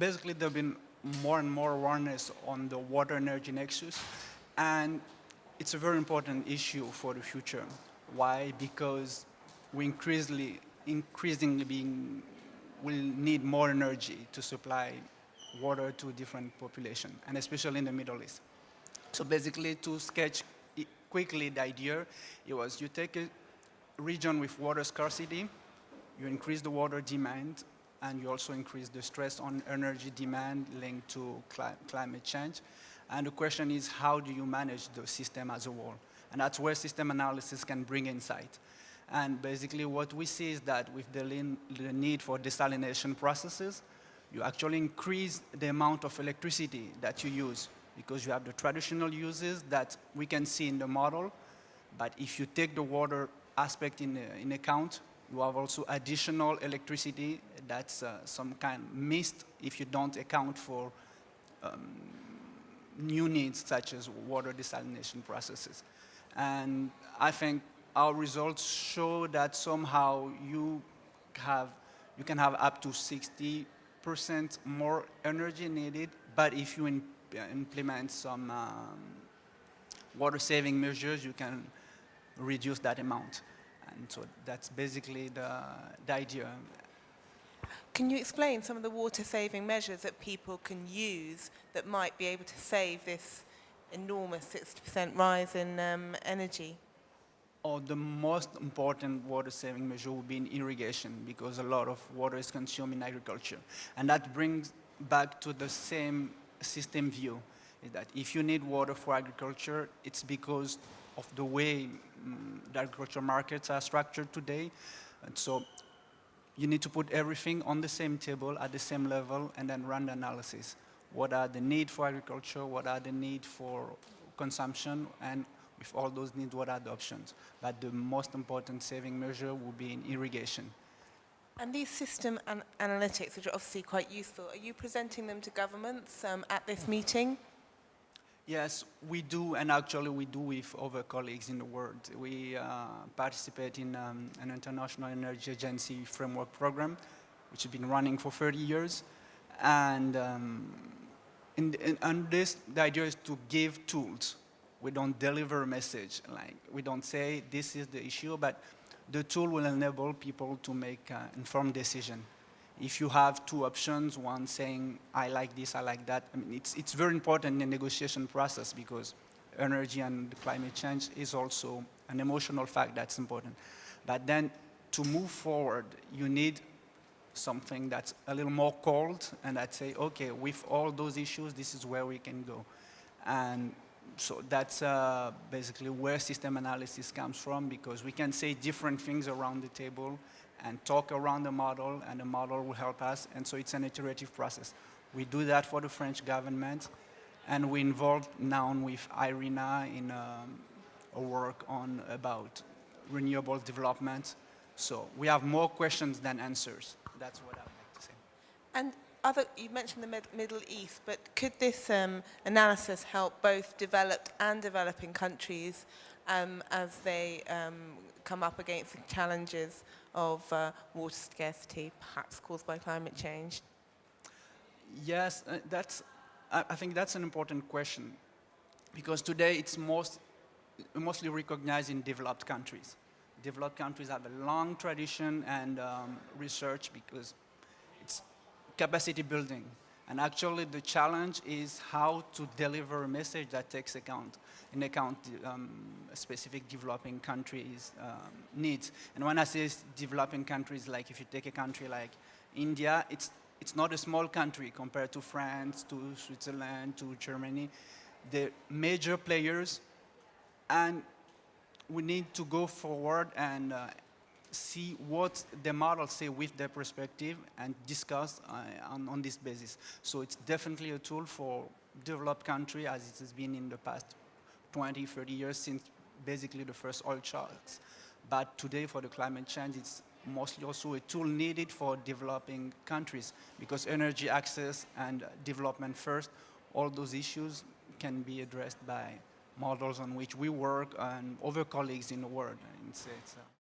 Basically, there have been more and more awareness on the water energy nexus, and it's a very important issue for the future. Why? Because we increasingly will need more energy to supply water to different populations, and especially in the Middle East. So basically, to sketch quickly the idea, it was you take a region with water scarcity, you increase the water demand, and you also increase the stress on energy demand linked to climate change. And the question is, how do you manage the system as a whole? And that's where system analysis can bring insight. And basically what we see is that with the need for desalination processes, you actually increase the amount of electricity that you use because you have the traditional uses that we can see in the model. But if you take the water aspect in account, you have also additional electricity that's some kind missed if you don't account for new needs such as water desalination processes. And I think our results show that somehow you can have up to 60% more energy needed, but if you implement some water saving measures, you can reduce that amount. And so that's basically the idea. Can you explain some of the water-saving measures that people can use that might be able to save this enormous 60% rise in energy? The most important water-saving measure would be in irrigation because a lot of water is consumed in agriculture. And that brings back to the same system view, is that if you need water for agriculture, it's because of the way the agriculture markets are structured today. And so you need to put everything on the same table at the same level and then run the analysis. What are the needs for agriculture? What are the needs for consumption? And with all those needs, what are the options? But the most important saving measure will be in irrigation. And these system analytics, which are obviously quite useful, are you presenting them to governments at this meeting? Yes, we do, and actually we do with other colleagues in the world. We participate in an International Energy Agency framework program, which has been running for 30 years. And the idea is to give tools. We don't deliver a message. Like, we don't say this is the issue, but the tool will enable people to make informed decision. If you have two options, one saying, I like this, I like that, I mean, it's very important in the negotiation process because energy and climate change is also an emotional fact that's important. But then to move forward, you need something that's a little more cold and that say, okay, with all those issues, this is where we can go. And so that's basically where system analysis comes from because we can say different things around the table and talk around the model, and the model will help us. And so it's an iterative process. We do that for the French government, and we involved now with IRENA in a work on about renewable development. So we have more questions than answers. That's what I would like to say. And you mentioned the Middle East, but could this analysis help both developed and developing countries as they come up against the challenges of water scarcity, perhaps caused by climate change? Yes, I think that's an important question because today it's mostly recognized in developed countries. Developed countries have a long tradition and research because it's capacity building. And actually the challenge is how to deliver a message that takes in account specific developing countries' needs. And when I say developing countries, like if you take a country like India, it's not a small country compared to France, to Switzerland, to Germany. They're major players, and we need to go forward and see what the models say with their perspective and discuss on this basis. So it's definitely a tool for developed country as it has been in the past 20, 30 years since basically the first oil shocks. But today for the climate change, it's mostly also a tool needed for developing countries because energy access and development first, all those issues can be addressed by models on which we work and other colleagues in the world.